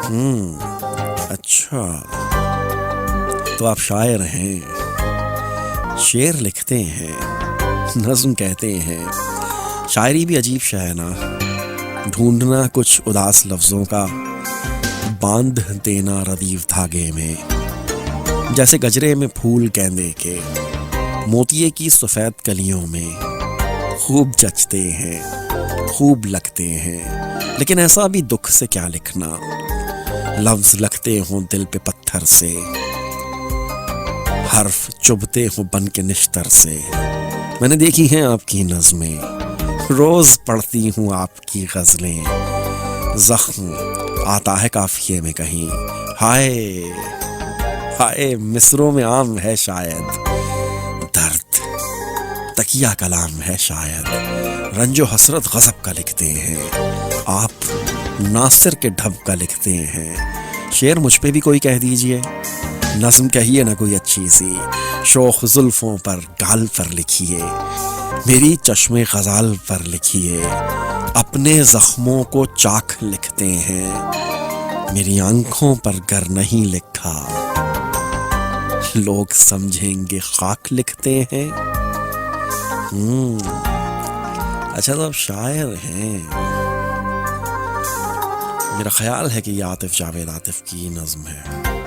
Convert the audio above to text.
اچھا، تو آپ شاعر ہیں، شعر لکھتے ہیں، نظم کہتے ہیں. شاعری بھی عجیب شے ہے نا، ڈھونڈنا کچھ اداس لفظوں کا، باندھ دینا ردیف دھاگے میں. جیسے گجرے میں پھول گیندے کے موتیے کی سفید کلیوں میں خوب جچتے ہیں، خوب لگتے ہیں. لیکن ایسا بھی دکھ سے کیا لکھنا، لفظ لگتے ہوں دل پہ پتھر سے، حرف چبھتے ہوں بن کے نشتر سے. میں نے دیکھی ہیں آپ کی نظمیں، روز پڑھتی ہوں آپ کی غزلیں. زخم آتا ہے قافیے میں کہیں، ہائے ہائے مصروں میں عام ہے شاید. درد تکیہ کلام ہے شاید، رنج و حسرت غضب کا لکھتے ہیں. آپ ناصر کے ڈھب کا لکھتے ہیں. شعر مجھ پہ بھی کوئی کہہ دیجئے، نظم کہیے نا کوئی اچھی سی، شوخ زلفوں پر گال پر لکھیے، میری چشم غزال پر لکھیے. اپنے زخموں کو چاک لکھتے ہیں، میری آنکھوں پر گر نہیں لکھا لوگ سمجھیں گے خاک لکھتے ہیں. اچھا، تو آپ شاعر ہیں. میرا خیال ہے کہ یہ عاطف جاوید عاطف کی نظم ہے.